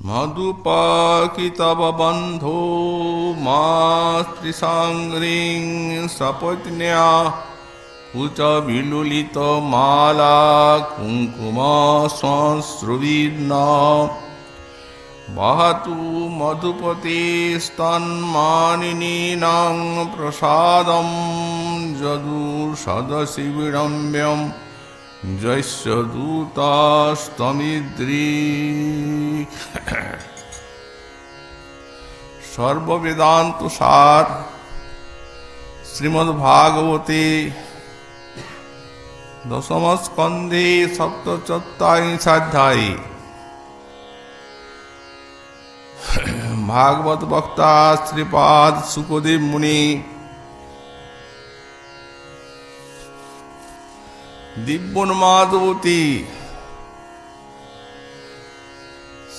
মধুপাকি তব বন্ধো মাতৃসাঙ্গিং সপত্ন্যা কুচ বিলুলিত মালা কুঙ্কুম সংশ্রুবীর্ণ বহতু মধুপতি স্তন্মানিনীনাং প্রসাদম যদু সদসি বিড়ম্ব্যম জৈস্য দূতস্তমিদ্রি। সর্ববেদান্ত সার শ্রীমদ্ভাগবতে দশম স্কন্ধে সপ্তচত্বারিংশাধ্যায়ে ভাগবত বক্তা শ্রীপাদ শুকদেব মুনি দিব্যোন্মাদবতী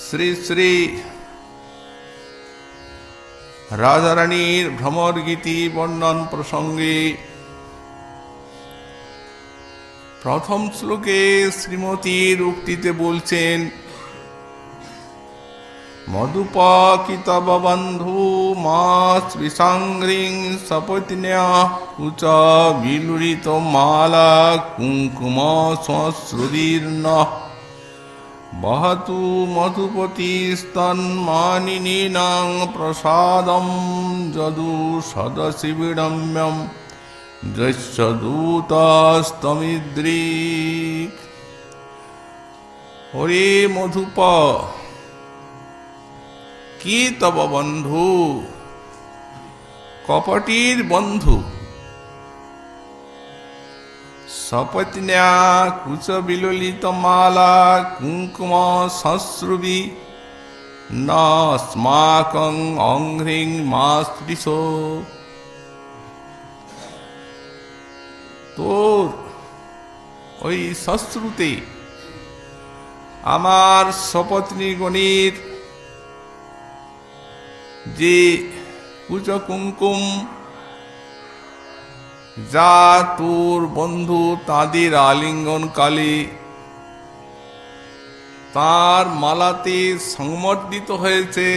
শ্রী শ্রী রাধারানীর ভ্রমর গীতি বর্ণন প্রসঙ্গে প্রথম শ্লোকে শ্রীমতীর উক্তিতে বলছেন, মধুপাকি তব বন্ধু মাতৃসাঙ্গিং সপত্ন্যা কুচ বিলুলিত মালা কুঙ্কুম সংশ্রুবীর্ণ বহতু মধুপতি স্তন্মানিনীনাং প্রসাদম যদু সদসি বিড়ম্ব্যম যস্য দূতস্তমিদ্রিক। ওরে মধুপ, কি তব বন্ধু, কপটির বন্ধু, সপত্ন্যা কুচ বিললিত মালা কুঙ্কুম সংশ্রুবি নস্মাকং অঙ্ঘ্রিং মাস্পৃশ। তোর ওই সশ্রুতে আমার সপত্নীগণের যে কুচ কুঙ্কুম যা তোর বন্ধু তাদের আলিঙ্গন কালে তার মালাতে সংমর্দিত হয়েছে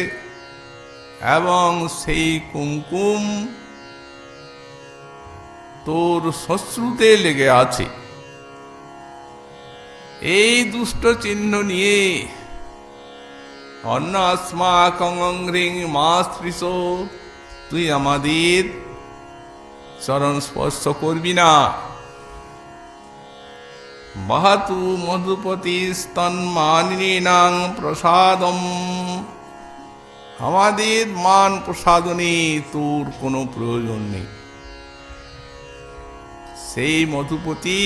এবং সেই কুঙ্কুম তোর শ্বশ্রুতে লেগে আছে, এই দুষ্ট চিহ্ন নিয়ে অন্নাস্মাকং অঙ্ঘ্রিং মাস্পৃশ, তুই আমাদের চরণ স্পর্শ করবি না। বহতু মধুপতি স্তন্মানিনীনাং প্রসাদম, আমাদের মান প্রসাদনে তোর কোনো প্রয়োজন নেই। সেই মধুপতি,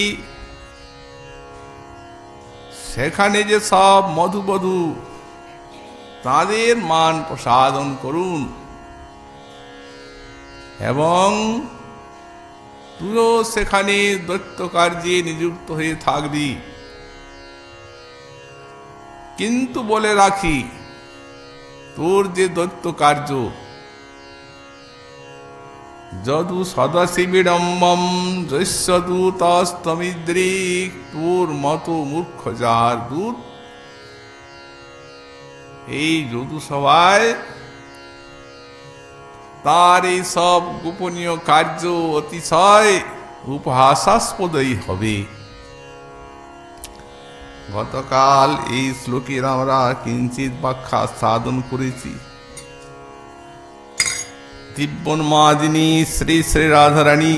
সেখানে যে সব মধুবধূ তাদের মান প্রসাদন করুন এবং তুইও সেখানে দৈত্য কার্যে নিযুক্ত হয়ে থাকবি। কিন্তু বলে রাখি, তোর যে দৈত্য কার্য যদু সদসি বিড়ম্বম যস্য দূতস্তমিদ্রিক, তোর মতো মূর্খ যার দূত এই যদু সভায় তার এই সব গোপনীয় কার্য অতিশয় উপহাসাস্পদই হবে। গতকাল এই শ্লোকের আমরা কিঞ্চিত ব্যাখ্যা সাধন করেছি। দিব্যোন্মাদিনী শ্রী শ্রী রাধারানী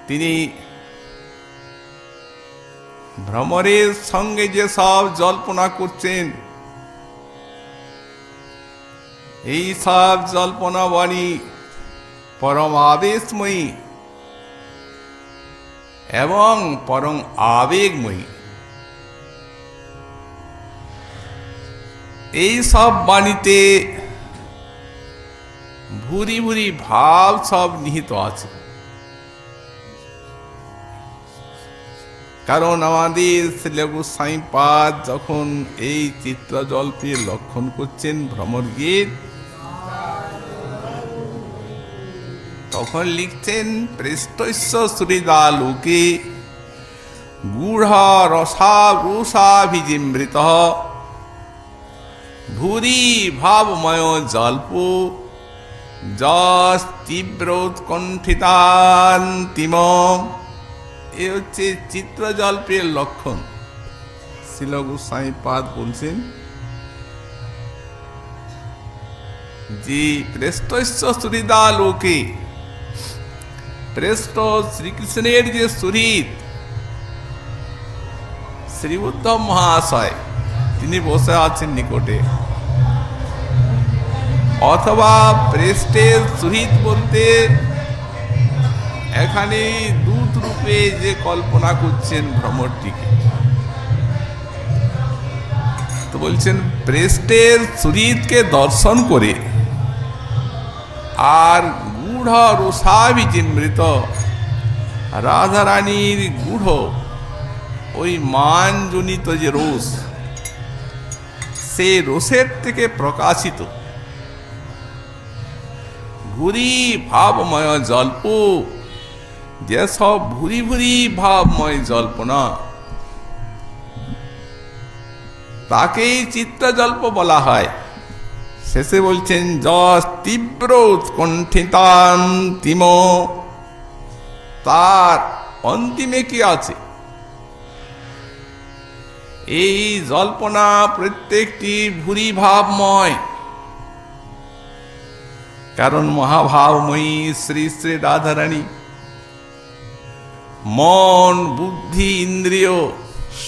তিনি ভ্রমরের সঙ্গে যে সব জল্পনা করছেন, এই সব জল্পনা বাণী পরম আবেশময়ী এবং পরম আবেগময়ী। এই সব বাণীতে ভুরি ভুরি ভাব সব নিহিত আছে। কারণ আমাদের শ্রীলেগুসাই পাদ যখন এই চিত্রজল্পের লক্ষণ করছেন ভ্রমর গীত, তখন লিখছেন, পৃষ্ঠস্য সুহৃদালোকে গূঢ় রসা রুষাভিজিমৃত ভূরি ভাবময় জল্প যশ তীব্র উৎকণ্ঠিতান্তিম। এ হচ্ছে চিত্রজল্পের লক্ষণ। শিল গোস্বামীপাদ বলছেন যে প্রেষ্টস্য সুহৃদা লোকে, প্রেষ্ট শ্রীকৃষ্ণের যে সুহৃদ শ্রী উদ্ধব মহাশয়, তিনি বসে আছেন নিকটে, অথবা প্রেষ্টের সুহৃদ বলতে এখানে দূত রূপে যে কল্পনা করছেন ভ্রমরটিকে, তো বলছেন প্রেষ্টের সুহৃদকে দর্শন করে আর গূঢ় রসাভিজিমৃত রাধারানীর গূঢ় ওই মানজনিত যে রোষ, সে রোষের থেকে প্রকাশিত ভূরি ভাবময় জল্প, যেসব ভূরি ভূরি ভাবময় জল্পনা, তাকেই চিত্রজল্প বলা হয়। শেষে বলছেন যশ তীব্র উৎকণ্ঠিতান্তিম, তার অন্তিমে কি আছে? এই জল্পনা প্রত্যেকটি ভূরি ভাবময়, কারণ মহাভাবময়ী শ্রী শ্রী রাধারানী মন বুদ্ধি ইন্দ্রিয়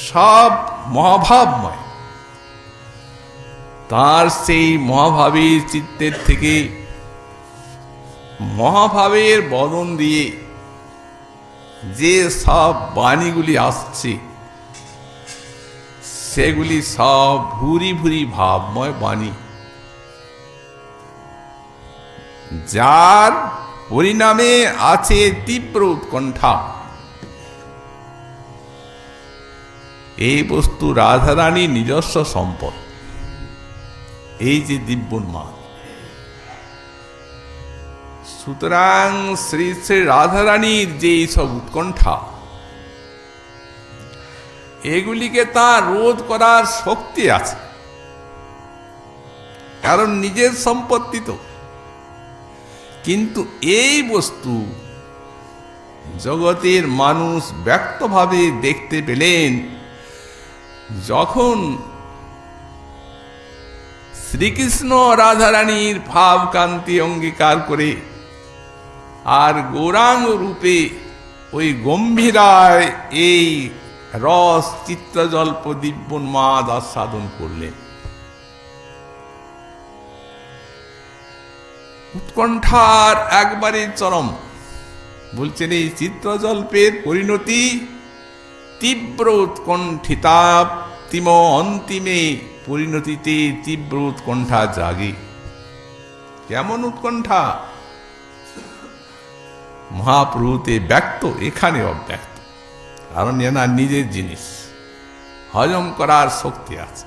সব মহাভাবময়। তার সেই মহাভাবের চিত্তের থেকে মহাভাবের বদন দিয়ে যে সব বাণীগুলি আসছে, সেগুলি সব ভূরি ভূরি ভাবময় বাণী, যার পরিণামে আছে তীব্র উৎকণ্ঠা। এই বস্তু রাধারানীর নিজস্ব সম্পদ, এই যে দিব্যোন্মাদ। সুতরাং শ্রী শ্রী রাধারানীর যে এইসব উৎকণ্ঠা, এগুলিকে তার রোধ করার শক্তি আছে, কারণ নিজের সম্পত্তি তো। কিন্তু এই বস্তু জগতের মানুষ ব্যক্তভাবে দেখতে পেলেন যখন শ্রীকৃষ্ণ রাধারানীর ভাবকান্তি অঙ্গীকার করে আর গৌরাঙ্গ রূপে ওই গম্ভীরায় এই রস চিত্রজল্প দিব্যোন্মাদ আস্বাদন করলেন। উৎকণ্ঠার একবারে চরম। বলছেন এই চিত্রজল্পের পরিণতি তীব্র উৎকণ্ঠিতান্তিম, অন্তিমে পরিণতিতে তীব্র উৎকণ্ঠা জাগে। কেমন উৎকণ্ঠা? মহাপ্রভুতে ব্যক্ত, এখানে অব্যক্ত, কারণ এনার নিজের জিনিস, হজম করার শক্তি আছে।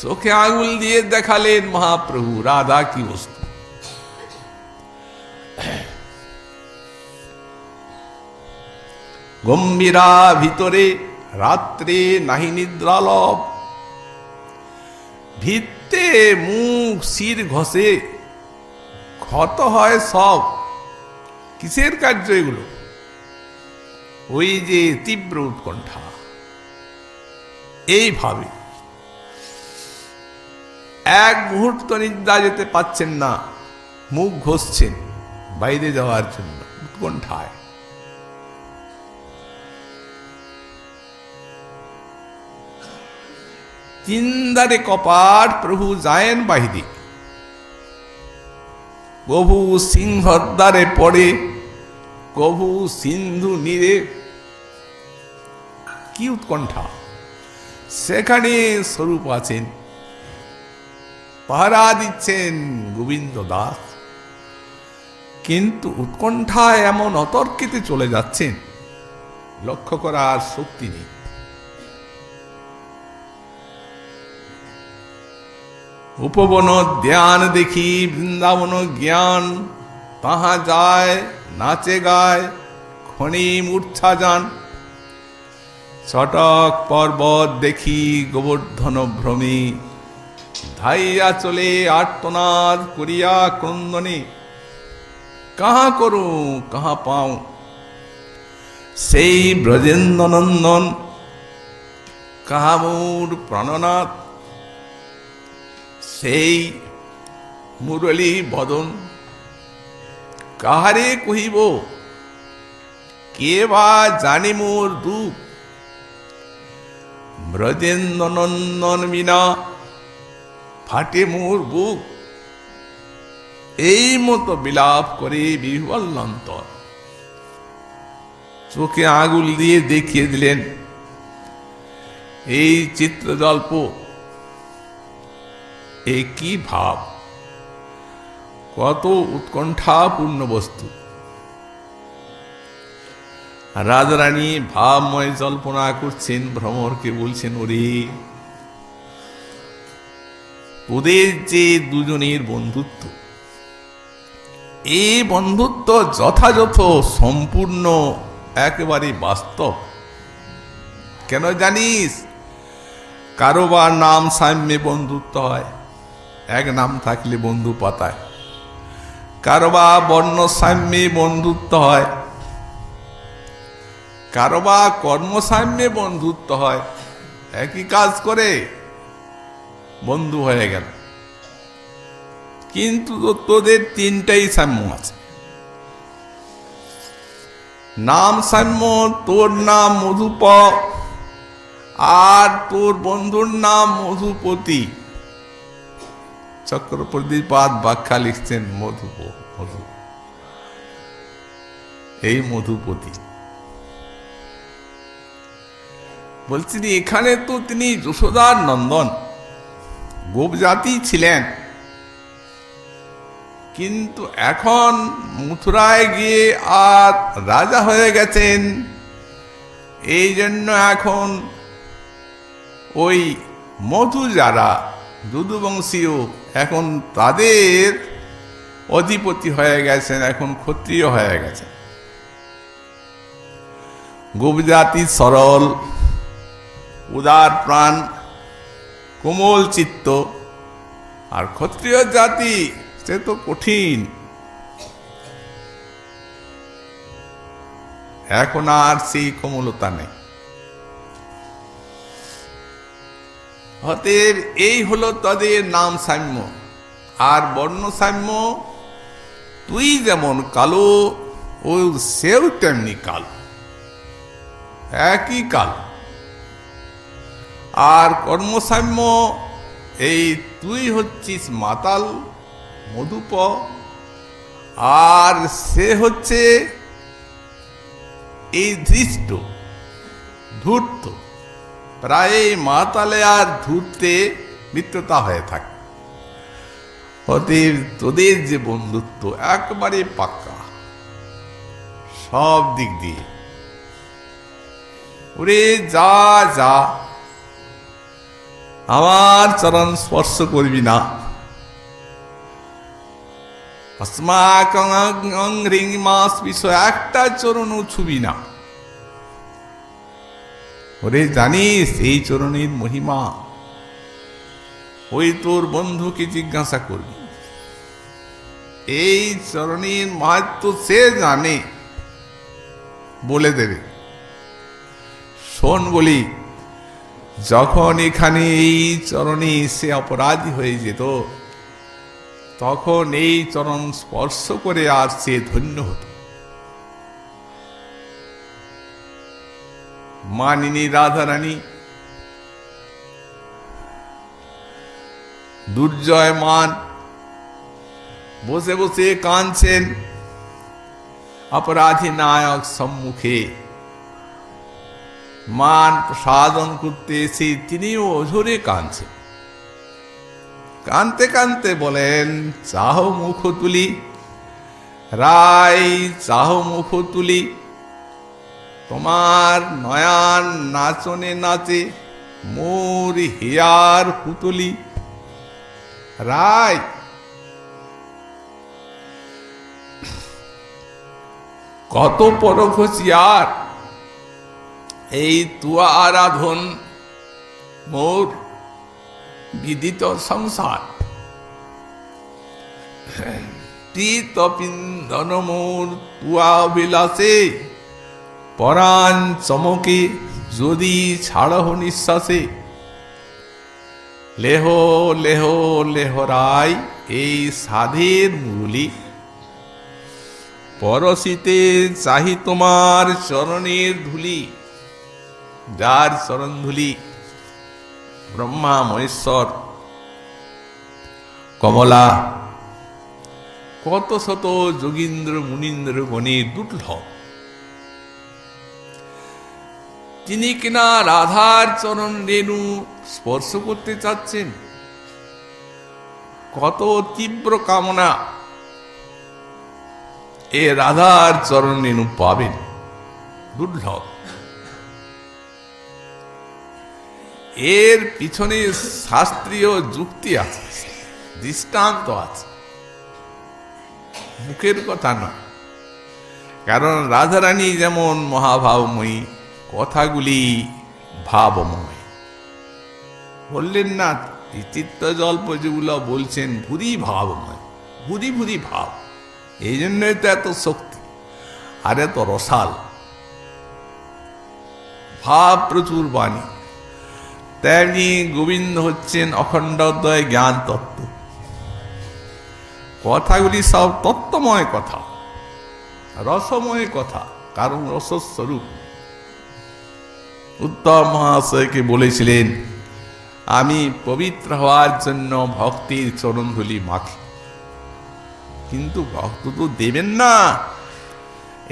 চোখে আঙুল দিয়ে দেখালেন মহাপ্রভু রাধা কি বস্তু। গম্ভীরা ভিতরে রাত্রে নাহি নিদ্রালভ, ভিত্তে মুখ শির ঘষে ক্ষত হয় সব। কিসের কার্য এগুলো? ওই যে তীব্র উৎকণ্ঠা। এইভাবে এক মুহূর্ত নিদ্রা যেতে পাচ্ছেন না, মুখ ঘষছেন বাইরে যাওয়ার জন্য উৎকণ্ঠায়। চিন্দারে কপাট প্রভু যায়েন বাহিরে, কভু সিংহদ্বারে পড়ে, কভু সিন্ধু নীরে। কি উৎকণ্ঠা! সেখানে স্বরূপ আছেন, পাহারা দিচ্ছেন গোবিন্দ দাস, কিন্তু উৎকণ্ঠায় এমন অতর্কিতে চলে যাচ্ছেন, লক্ষ্য করার শক্তি নেই। উপবন ধ্যান দেখি বৃন্দাবন জ্ঞান, তাহা যায় নাচে গায় ক্ষণে মূর্ছা যান। চটক পর্বত দেখি গোবর্ধন ভ্রমে, ধাইয়া চলে আর্তনাদ করিয়া ক্রন্দনে। কাহা করু কাহা পাও সেই ব্রজেন্দ্র নন্দন, কাহা মোর প্রাণনাথ সেই মুরলী বদন। কাহারে কহিব কে বা জানে মোর দুঃখ, ব্রজেন্দ্র নন্দন বিনা ফাটে মোর বুক। এই মতো বিলাপ করে বিহ্বলন্তর। চোখে আঙুল দিয়ে দেখিয়ে দিলেন এই চিত্রজল্প, এই কি ভাব, কত উৎকণ্ঠাপূর্ণ বস্তু। রাজারানী ভাবময় জল্পনা করছেন, ভ্রমরকে বলছেন, ওরে ওদের যে দুজনের বন্ধুত্ব, এই বন্ধুত্ব যথাযথ, সম্পূর্ণ, একেবারে বাস্তব। কেন জানিস? কারোবার নাম সাম্যে বন্ধুত্ব হয়, এক নাম থাকলে বন্ধু পাতায়। কারোবা বর্ণ সাম্যে বন্ধুত্ব হয়, কারোবা কর্ম সাম্যে বন্ধুত্ব হয়। একই কাজ করে বন্ধু হয়ে গেল। কিন্তু তোদের তিনটাই সাম্য আছে। নাম সাম্য, তোর নাম মধুপ আর তোর বন্ধুর নাম মধুপতি। চক্রপ্রদীপাদ ব্যাখ্যা লিখছেন মধুপ, মধু, এই মধুপতি। বলছেন এখানে তো তিনি যশোদার নন্দন, গোপ জাতি ছিলেন, কিন্তু এখন মথুরায় গিয়ে আর রাজা হয়ে গেছেন। এই জন্য এখন ওই মধু যারা যদুবংশীয়, এখন তাদের অধিপতি হয়ে গেছেন, এখন ক্ষত্রিয় হয়ে গেছেন। গোপ জাতি সরল, উদার প্রাণ, কোমল চিত্ত, আর ক্ষত্রিয় জাতি সে তো কঠিন। এখন আর সেই কোমলতা নেই। অতএব এই হলো তাদের নাম সাম্য। আর বর্ণ সাম্য, তুই যেমন কালো ও সেও তেমনি কালো, একই কালো। আর কর্মসাম্য, এই তুই হচ্ছিস মাতাল মধুপ, আর সে হচ্ছে এই ধৃষ্ট ধূর্ত। প্রায় মাতালে আর ধূর্তে মিত্রতা হয়ে থাকে। অতএব তোদের যে বন্ধুত্ব একবারে পাক্কা, সব দিক দিয়ে। ওরে যা যা, আমার চরণ স্পর্শ করবি না। একটা চরণও ছুবি না। ওরে জানিস এই চরণের মহিমা? ওই তোর বন্ধুকে জিজ্ঞাসা করবি, এই চরণের মাহাত্ম সে জানে, বলে দেবে। শোন বলি, যখন এখানে এই চরণে সে অপরাধী হয়ে যেত, তখন এই চরণ স্পর্শ করে আর সে ধন্য হতো। মানিনী রাধারানী দুর্জয়মান বসে বসে কাঁদছেন অপরাধী নায়ক সম্মুখে। মান প্রসাদন করতে এসে তিনিও অঝরে কাঁদছেন। কাঁদতে কাঁদতে বলেন, চাহ মুখ তুলি রায়, চাহ মুখ তুলি, তোমার নয়ান নাচনে নাচে মোর হিয়ার পুতলি। রায় কত পরঘষিয়ার এই তুয়া আরাধন মোর বিদিত সংসার, পিন্দন মোর তুয়া অভিলাষে, পরাণ চমকে যদি ছাড়হ নিঃশ্বাসে। লেহ লেহ লেহরাই এই সাধের মুরলি, পরশিতে চাহি তোমার চরণের ধুলি। যার চরণ ধুলি ব্রহ্মা মহেশ্বর কমলা কত শত যোগীন্দ্র মুনীন্দ্র গণের দুর্লভ, তিনি কিনা রাধার চরণ রেণু স্পর্শ করতে চাচ্ছেন। কত তীব্র কামনা এ রাধার চরণ রেণু পাবেন, দুর্লভ। এর পিছনে শাস্ত্রীয় যুক্তি আছে, দৃষ্টান্ত আছে, মুখের কথা নয়। কারণ রাধারানী যেমন মহাভাবময়ী, কথাগুলি ভাবময়। বললেন না চিত্ত জল্প যেগুলো বলছেন ভুরি ভাবময়, ভুরি ভুরি ভাব। এই জন্যই তো এত শক্তি আর এত রসাল ভাব, প্রচুর বাণী। তেমনি গোবিন্দ হচ্ছেন অখণ্ডোদয় জ্ঞান তত্ত্ব। কথাগুলি সব তত্ত্বময় কথা, রসময় কথা, কারণ রসস্বরূপ। উত্তম মহাশয়কে বলেছিলেন, আমি পবিত্র হওয়ার জন্য ভক্তির চরণধুলি মাখি, কিন্তু ভক্ত তো দেবেন না।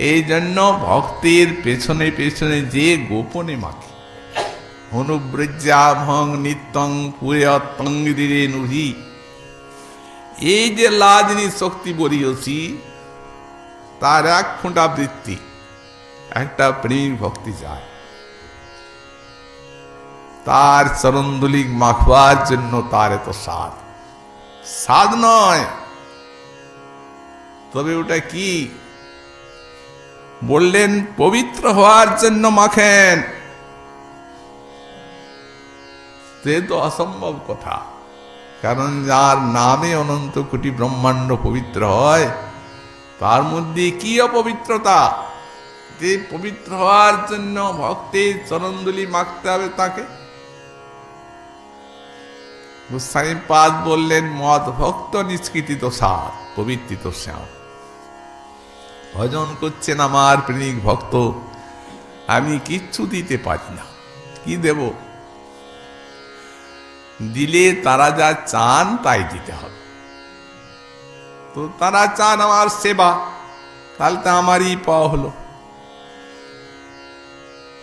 এই জন্য ভক্তের পেছনে পেছনে যে গোপনে মাখি। অনুব্রজ্যাভং নিত্যং পুয়তঙ্গিরে নুহি। এই যে লাজনি শক্তি বলিয়েছি, তার এক ফোঁটা বৃত্তি একটা প্রেমিক ভক্তি যায়। তার চরণধুলি মাখবার জন্য তার এত সাধ, সাধ নয়। তবে ওটা কি বললেন? পবিত্র হওয়ার জন্য মাখেন। সে তো অসম্ভব কথা, কারণ যার নামে অনন্ত কোটি ব্রহ্মাণ্ড পবিত্র হয়, তার মধ্যে কি অপবিত্রতা যে পবিত্র হওয়ার জন্য ভক্তের চরণধুলি মাখতে হবে তাকে? গোস্বামী পাদ বললেন, মদ ভক্ত নিষ্কৃতিত সার পবিত্রিত শ্যাম। ভজন করছেন আমার প্রেমিক ভক্ত, আমি কিচ্ছু দিতে পারি না, কি দেব? দিলে তারা যা চান তাই দিতে হবে। তো তারা চান আমার সেবা, তাহলে তো আমারই পাওয়া হলো।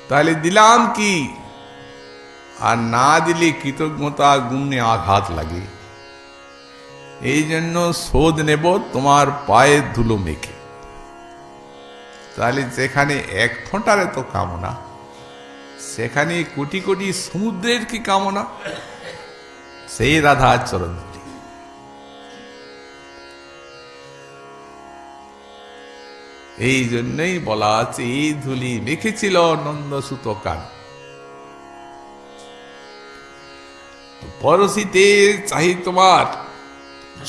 তাহলে দিলাম কি? আর না দিলে কৃতজ্ঞতা গুণে আঘাত লাগে। এই জন্য শোধ নেব তোমার পায়ের ধুলো মেখে। তাহলে যেখানে এক ফোঁটার এত কামনা, সেখানে কোটি কোটি সমুদ্রের কি কামনা? সেই রাধার চরণ ধুলি। এই জন্যই বলা আছে, এই ধুলি মেখেছিল নন্দসুত কান। পরশিতে চাহি তোমার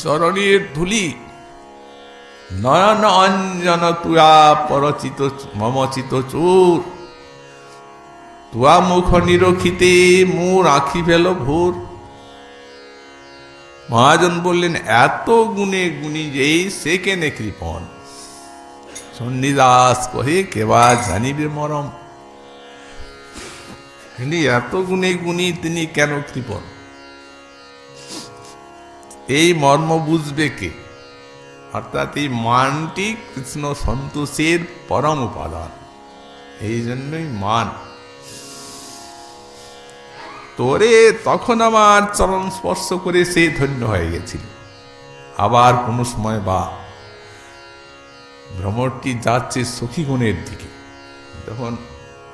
চরণের ধুলি, নয়ন অঞ্জন তুয়া পরচিত মমচিত চোর। তুয়া মুখ নিরখিতে মোর আঁখি ফেল ভোর। মহাজন বললেন, এত গুণে গুণী যেই সে কেনে কৃপণ। চণ্ডীদাস কহে, কেবা জানিবে মরম। এত গুণে গুণী তিনি কেন কৃপণ? এই মর্ম বুঝবে কে? অর্থাৎ এই মানটি কৃষ্ণ সন্তোষের পরম উপাদান। এই জন্যই মান। তোরে তখন আমার চরণ স্পর্শ করে সে ধন্য হয়ে গেছিল। আবার কোন সময় বা ভ্রমরটি যাচ্ছে সখীগণের দিকে, যখন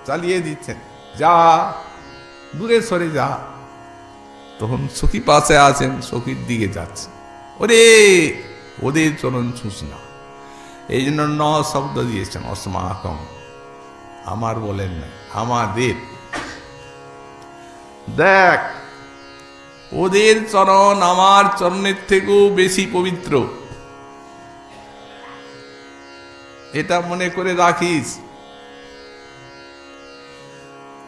চালিয়ে দিচ্ছেন, যা দূরে সরে যা, তখন সখী পাশে আছেন, সখীর দিকে যাচ্ছে, ওরে ওদের চরণ ছুঁস না। এই জন্য ন শব্দ দিয়েছেন, অস্মাকম, আমার বলেন না, আমাদের। দেখ, ওদের চরণ আমার চরণের থেকেও বেশি পবিত্র, এটা মনে করে রাখিস।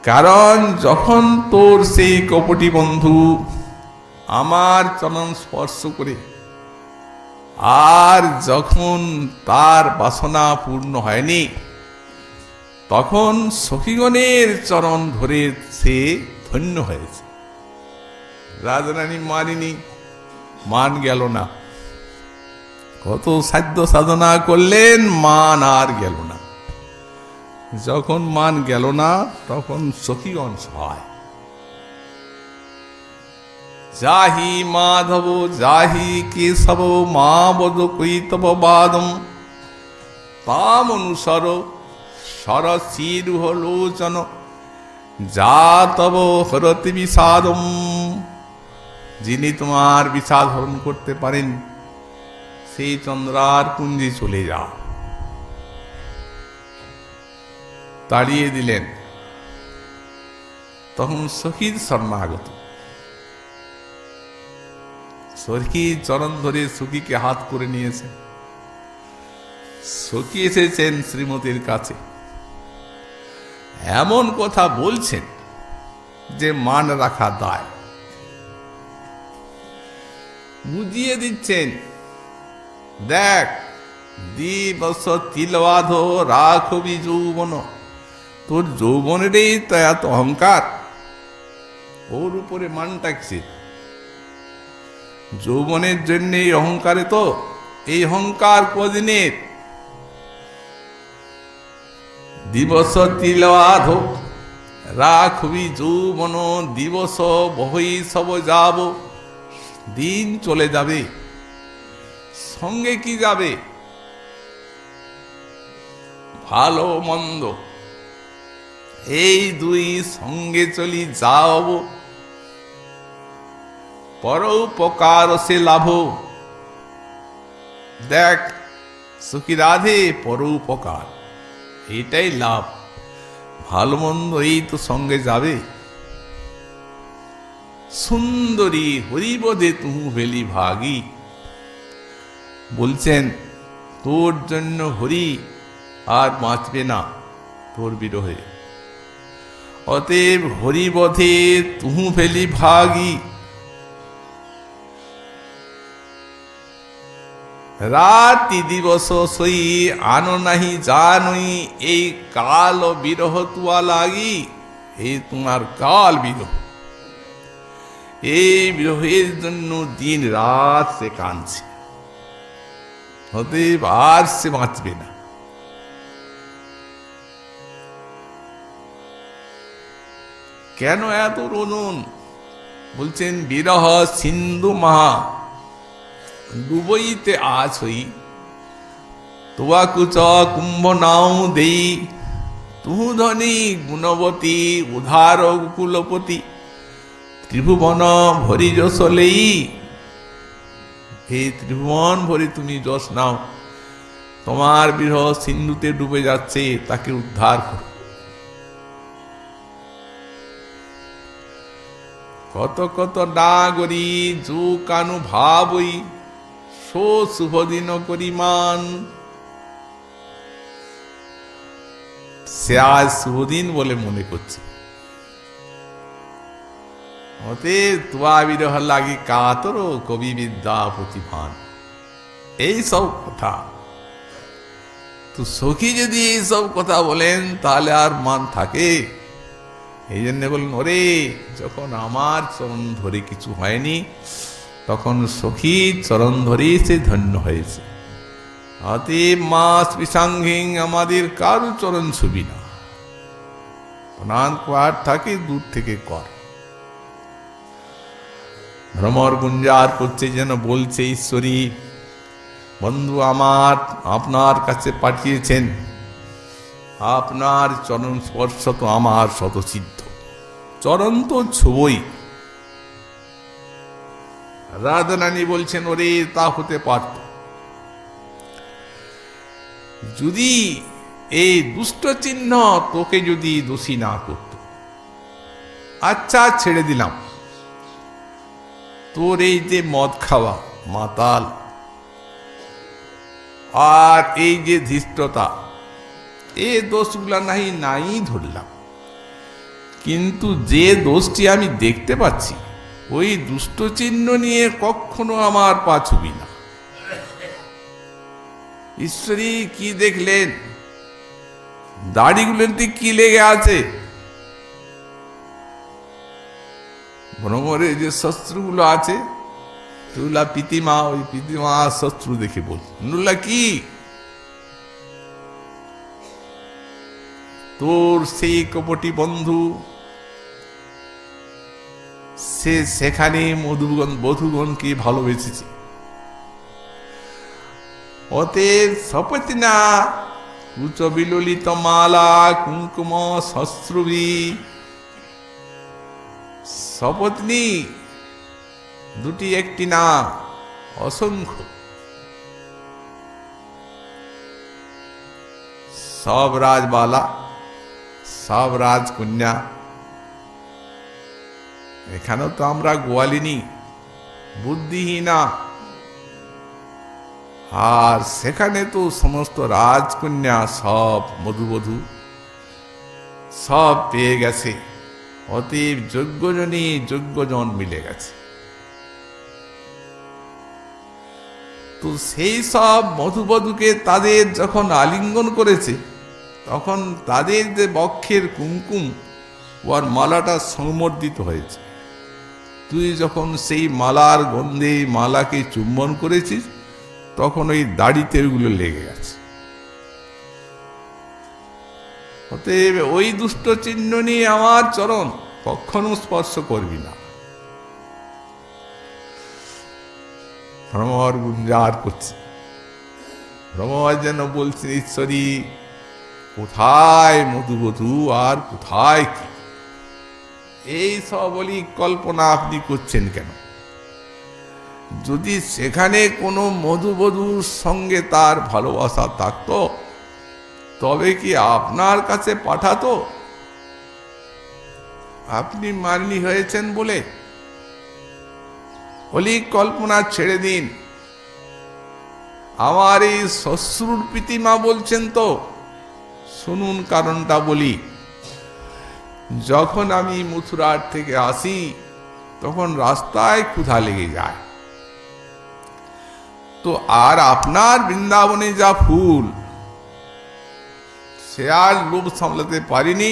কারণ যখন তোর সেই কপটি বন্ধু আমার চরণ স্পর্শ করে, আর যখন তার বাসনা পূর্ণ হয়নি, তখন সখীগণের চরণ ধরে সে ধন্য হয়েছে। রাজরানী মানিনি, মান গেল না, কত সাধ্য সাধনা করলেন, মান আর গেল না। যখন মান গেল না, তখন সখীগণ সহায়। যাহি মাধব যাহি কেশব মা বদ কৈতব বাদম তাম অনুসর সরসিরুহ লোচন যা তব হরতি বিষাদম। যিনি তোমার বিষাদ হরণ করতে পারেন, সেই চন্দ্রার কুঞ্জে চলে যাও। তাড়িয়ে দিলেন। তখন সখীর শরণাগত, সখী চরণ ধরে সখীকে হাত করে নিয়েছেন। সখী এসেছেন শ্রীমতীর কাছে, এমন কথা বলছেন যে মান রাখা দায়, বুঝিয়ে দিচ্ছেন। দেখ, দিবস তিলবাধ রাখবি যৌবন, তোর যৌবনেরই তো এত অহংকার, ওর উপরে মানটা কিসের? যৌবনের জন্য এই অহংকারে, তো এই অহংকার কদিনের? দিবস তিলবাধ রাখবি যৌবন, দিবস বহই সব যাব, দিন চলে যাবে, সঙ্গে কি যাবে? ভালো মন্দ এই দুই সঙ্গে চলি যাব, পরোপকার সে লাভ। দেখ সুখী রাধে, পরোপকার এইটাই লাভ, ভালো মন্দ এই তো সঙ্গে যাবে। সুন্দরী হরিবদে তুহু ভেলি ভাগী, বলছেন তোর জন্য হরি আর বাঁচবে না তোর বিরহে, অতএব হরিবধে তুহু ফেলি ভাগী। রাতি দিবস সই আনো নাহি জানই, এই কাল বিরহ তুয়া লাগি, এই তোমার কাল বিরহ, এই বিরহের জন্য দিন রাত সে কাঁদছে, অতএব আর সে বাঁচবে না। কেন এত রোদন? বলছেন বিরহ সিন্ধু মহা ডুবইতে আজ হই, তোয়া কুচ কুম্ভ নাও দেই, তুহু ধনী গুণবতী উধার কুলপতি, ত্রিভুবন ভরি যশ লেই, হে ত্রিভুবন ভরি তুমি যশ নাও, তোমার বিরহ সিন্ধুতে ডুবে যাচ্ছে, তাকে উদ্ধার করো। কত কত ডাগরি যু কানু ভাবই, সো শুভদিন করিমান। সে আজ শুভদিন বলে মনে করছে, অতএব তুয়া বিরহ লাগি কাতর কবি বিদ্যা প্রতিভান। এই সব কথা তো সখী যদি এইসব কথা বলেন, তাহলে আর মান থাকে? এই জন্য বললেন, ওরে যখন আমার চরণ ধরে কিছু হয়নি, তখন সখী চরণ ধরে সে ধন্য হয়েছে। অতএব মাস বিসাঙ্গিং, আমাদের কারু চরণ ছবি না, প্রণাম কর থাকে দূর থেকে কর। ভ্রমর গুঞ্জার করছে, যেন বলছে ঈশ্বরী বন্ধু আমার আপনার কাছে পাঠিয়েছেন, আপনার চরণ স্পর্শ তো আমার শতসিদ্ধ, চরণ তো ছবই। রাধারানী বলছেন, ওরে তা হতে পারত, যদি এই দুষ্ট চিহ্ন তোকে যদি দোষী না করত, আচ্ছা ছেড়ে দিলাম, তোর এই যে মদ খাওয়া, মাতাল, আর এই যে ধৃষ্টতা, এই দোষগুলা নাই ধরলাম, কিন্তু যে দোষটি আমি দেখতে পাচ্ছি ওই দুষ্ট চিহ্ন নিয়ে কখনো আমার পা ছুবি না। ঈশ্বরী কি দেখলেন? দাড়িগুলোতে কি লেগে আছে? ভ্রমরের যে শস্ত্রগুলো আছে সেগুলা পিতিমা, ওই পিতিমা শস্ত্র দেখে বল, নুল্লা কি তোর সেই কপটি বন্ধু, সে সেখানে বধূগণকে ভালোবেসেছে। অতএব শপথ না উচ্চ বিললিত মালা কুঙ্কুম শস্ত্রবি, শপথ নি, দুটি একটি না, অসংখ্য। সব রাজবালা, সব রাজকন্যা, এখানেও তো আমরা গোয়ালিনী, বুদ্ধিহীনা, আর সেখানে তো সমস্ত রাজকন্যা সব মধুবধূ সব পেয়ে গেছে। অতএব যোগ্যজনই যোগ্যজন মিলে গেছে। তো সেই সব মধুবধূকে তাদের যখন আলিঙ্গন করেছে, তখন তাদের যে বক্ষের কুমকুম ওর মালাটা সংবর্ধিত হয়েছে। তুই যখন সেই মালার গন্ধে মালাকে চুম্বন করেছিস, তখন ওই দাড়িতে ওইগুলো লেগে গেছে। অতএব ওই দুষ্ট চিহ্ন নিয়ে আমার চরণ কখনো স্পর্শ করবি না। ভ্রমর গুঞ্জার করছে, ভ্রমর যেন বলছে, ঈশ্বরী কোথায় মধুবধূ আর কোথায় কি? এই সব বলি কল্পনা আপনি করছেন কেন? যদি সেখানে কোনো মধুবধূর সঙ্গে তার ভালোবাসা থাকতো, তবে কি আপনার কাছে পাঠাতো? আপনি মাননি হয়েছেন বলে বলি কল্পনা ছেড়ে দিন। আমার এই শ্বশুর প্রীতিমা বলছেন তো, শুনুন কারণটা বলি। যখন আমি মথুরার থেকে আসি, তখন রাস্তায় ক্ষুধা লেগে যায়। তো আর আপনার বৃন্দাবনে যা ফুল, সে আর লোভ সামলাতে পারিনি,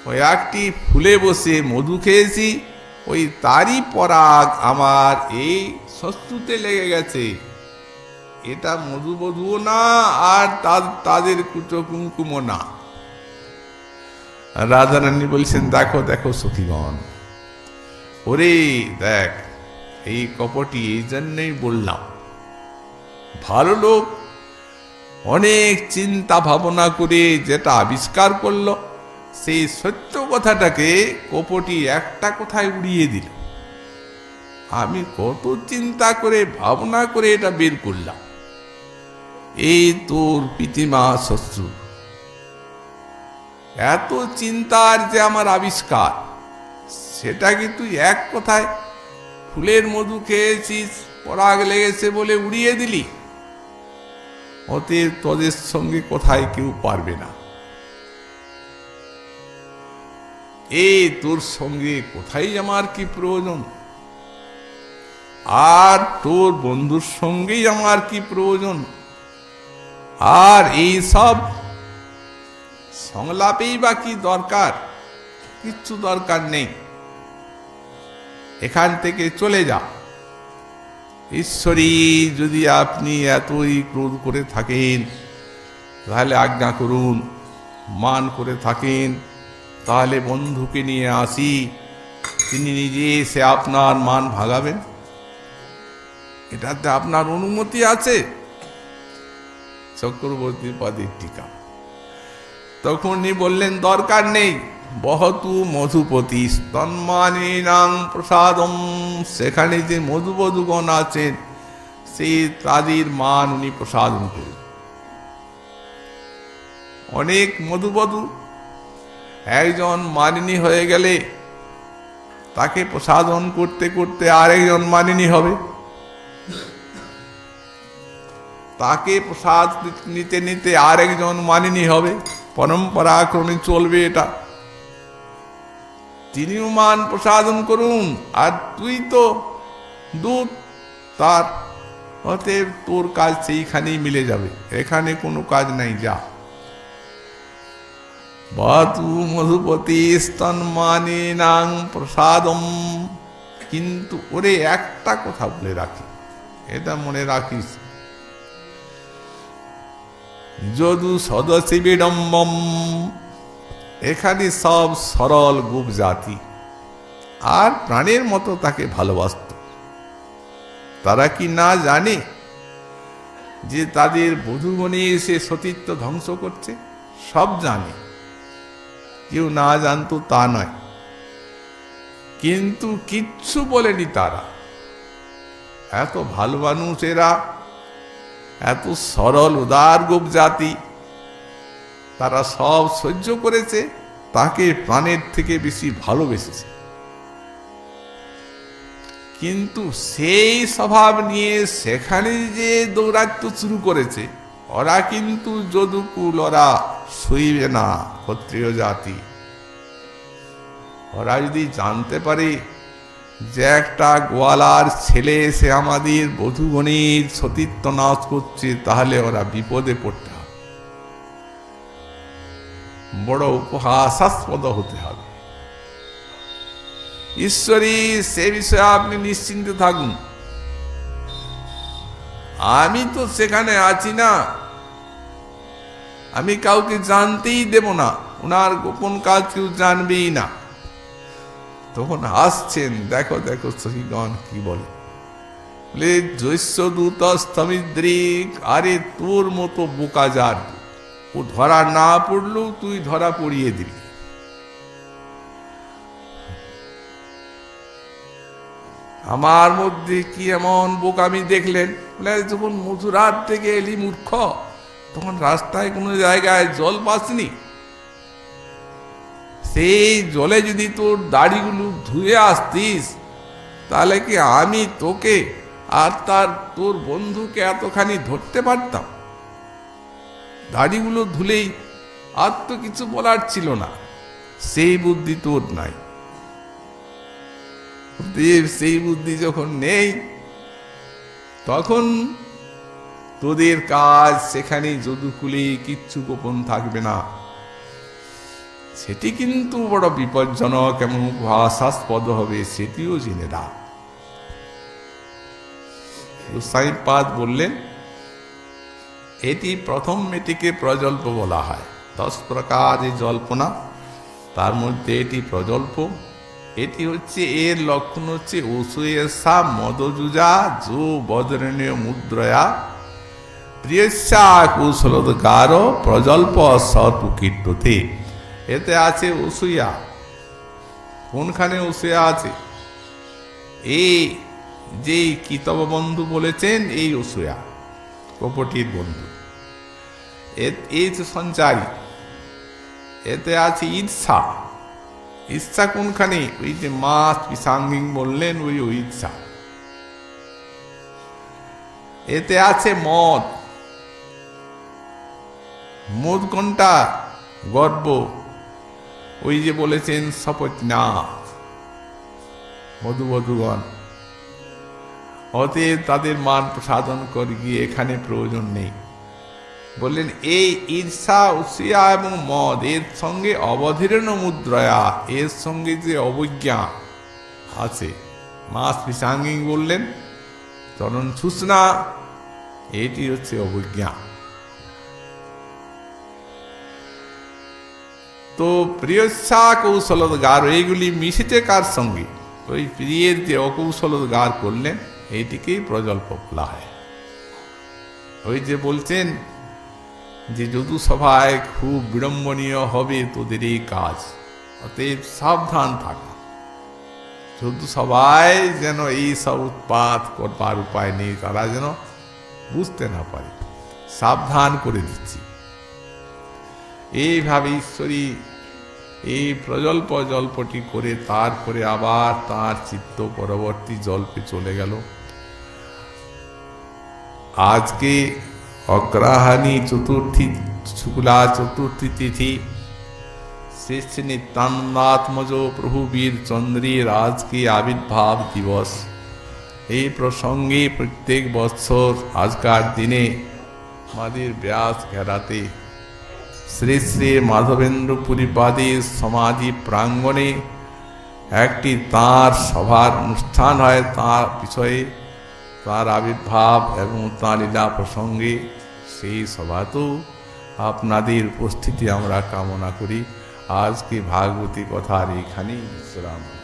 ওই একটি ফুলে বসে মধু খেয়েছি, ওই তারই পরাগ আমার এই শ্বশুরতে লেগে গেছে। এটা মধুবধূও না, আর তাদের কুচো কুমকুমও না। রাধারানী বলছেন, দেখো দেখো সখীগণ, ওরে দেখ, এই কপটি এই জন্যই বললাম। ভালো লোক অনেক চিন্তা ভাবনা করে যেটা আবিষ্কার করলো, সেই সত্য কথাটাকে কপটি একটা কথায় উড়িয়ে দিল। আমি কত চিন্তা করে ভাবনা করে এটা বের করলাম। এই তোর প্রীতিমা শ্বশুর, এত চিন্তার যে আমার আবিষ্কার, সেটা কিন্তু এক কথায় ফুলের মধু খেয়েছিস, পরাগ লেগেছে বলে উড়িয়ে দিলি। অতএব তোদের সঙ্গে কোথায় কেউ পারবে না। এই তোর সঙ্গে কোথায় আমার কি প্রয়োজন, আর তোর বন্ধুর সঙ্গেই আমার কি প্রয়োজন, আর এই সব সংলাপেই বা কি দরকার? কিচ্ছু দরকার নেই, এখান থেকে চলে যা। ঈশ্বরী, যদি আপনি এতই ক্রোধ করে থাকেন, তাহলে আজ্ঞা করুন। মান করে থাকেন, তাহলে বন্ধুকে নিয়ে আসি, তিনি নিজে এসে আপনার মান ভাগাবেন। এটাতে আপনার অনুমতি আছে? চক্রবর্তীর পদের টিকা। তখনই বললেন, দরকার নেই। বহতু মধুপতি স্তন্মানিনাং প্রসাদম, সেখানে যে মধুবধূগণ আছেন, সেই তাদের মান উনি প্রসাদন করুন। অনেক মধুবধূ, একজন মানিনী হয়ে গেলে তাকে প্রসাদন করতে করতে আরেকজন মানিনী হবে, তাকে প্রসাদ নিতে নিতে আরেকজন মানিনী হবে, পরম্পরা ক্রমে চলবে এটা। তিনিও মান প্রসাদন করুন, আর তুই তো দূত তার, অতএব তোর কাজ সেইখানেই মিলে যাবে, এখানে কোনো কাজ নাই, যা। বাতু মধুপতি স্তন্মানিনাং প্রসাদম। কিন্তু ওরে একটা কথা বলে রাখি, এটা মনে রাখিস, যদু সদসি বিড়ম্বম, এখানে সব সরল গোপ জাতি আর প্রাণের মতো তাকে ভালোবাসত। তারা কি না জানে যে তাদের বধূগণে এসে সতীত্ব ধ্বংস করছে? সব জানে, কেউ না জানতো তা নয়, কিন্তু কিচ্ছু বলেনি তারা। এত ভালো মানুষ এরা, এত সরল উদার গোপ জাতি, তারা সব সহ্য করেছে, তাকে প্রাণের থেকে বেশি ভালোবেসেছে। কিন্তু সেই স্বভাব নিয়ে সেখানে যে দৌরাত্ম্য শুরু করেছে, ওরা কিন্তু যদুকুল, ওরা সইবে না ক্ষত্রিয় জাতি। ওরা যদি জানতে পারে যে একটা গোয়ালার ছেলে এসে আমাদের বধূগণের সতীত্ব নাশ করছে, তাহলে ওরা বিপদে পড়তে হবে, বড় উপহাসাস্পদ হতে হবে। ঈশ্বরী, সে বিষয়ে আপনি নিশ্চিন্তে থাকুন, আমি তো সেখানে আছি না, আমি কাউকে জানতেই দেব না, ওনার গোপন কাজ কেউ জানবেই না। তখন হাসছেন, দেখো দেখো সখীগণ কি বলে, জৈশ্য দূত স্তমিদ্রিক, আরে তোর মতো বোকা যার, ও ধরা না পড়লেও তুই ধরা পড়িয়ে দিবি। আমার মধ্যে কি এমন বোকামি দেখলেন? যখন মথুরার থেকে এলি মূর্খ, তখন রাস্তায় কোনো জায়গায় জল পাসনি, সেই জলে যদি তোর দাড়িগুলো ধুয়ে আসতিস, তাহলে কি আমি তোকে আর তোর বন্ধুকে এতখানি ধরতে পারতাম? দাড়িগুলো ধুলেই আর তো কিছু বলার ছিল না, সেই বুদ্ধি তোর নাই। সেই বুদ্ধি যখন নেই, তখন তোদের কাজ সেখানে যদুকুলে কিচ্ছু গোপন থাকবে না। সেটি কিন্তু বড় বিপজ্জনক এবং উপহাসাস্পদ হবে, সেটিও জেনে রাখ। গোসাইপাদ বললেন, এটি প্রথম মেয়েটিকে প্রজল্প বলা হয়। 10 প্রকার এই জল্পনা, তার মধ্যে এটি প্রজল্প। এটি হচ্ছে, এর লক্ষণ হচ্ছে অসূয়েষা মদযুজা যো বদরণীয় মুদ্রয়া প্রিয়স্যা কৌশলোদ্গার প্রজল্প সতু কীর্ততে। এতে আছে অসূয়া। কোনখানে অসূয়া আছে? এই যে কিতব বন্ধু বলেছেন, এই অসূয়া কপটির বন্ধু, এই সঞ্চারী। এতে আছে ঈর্ষা। ঈর্ষা কোনখানে? ওই যে মাছ পিসাঙ্গিং বললেন, ওই ঈর্ষা। এতে আছে মদ। মদ কোনটা? গর্ব। ওই যে বলেছেন শপথ না মধুবধূগণ, অতএব তাদের মান প্রসাদন করে গিয়ে এখানে প্রয়োজন নেই। বললেন এই ঈর্ষা, অসূয়া এবং মদ, এর সঙ্গে অবধীর্ণ মুদ্রয়া, এর সঙ্গে যে অবজ্ঞা আছে, মাস পিসাঙ্গিং বললেন, চরণ সুস্না, এটি হচ্ছে অবজ্ঞা। তো প্রিয়স্যা কৌশলোদ্গার, এইগুলি মিশেছে কার সঙ্গে? ওই প্রিয়ের যে অকৌশলোদ্গার করলেন, এইটিকেই প্রজল্প বলা হয়। ওই যে বলছেন যে যদু সভায় খুব বিড়ম্বনীয় হবে তোদের এই কাজ, অতএব সাবধান থাকা। যদু সভায় যেন এই সব উৎপাত করবার উপায় নেই, তারা যেন বুঝতে না পারে, সাবধান করে দিচ্ছি। এইভাবে ঈশ্বরী এই প্রজল্প জল্পটি করে তারপরে আবার তার চিত্ত পরবর্তী জল্পে চলে গেল। আজকে অগ্রহায়ণী চতুর্থী, শুক্লা চতুর্থী তিথি, শ্রী শ্রী নিত্যানন্দাত্মজ প্রভু বীর চন্দ্রের আজকে আবির্ভাব দিবস। এই প্রসঙ্গে প্রত্যেক বৎসর আজকার দিনে আমাদের ব্যাস ঘেরাতে শ্রী শ্রী মাধবেন্দ্র পুরীবাদীর সমাধি প্রাঙ্গণে একটি তাঁর সভার অনুষ্ঠান হয়, তাঁর বিষয়ে, তাঁর আবির্ভাব এবং তাঁর লীলা প্রসঙ্গে। সেই সভাতেও আপনাদের উপস্থিতি আমরা কামনা করি। আজকে ভাগবতী কথার এখানেই বিশ্রাম।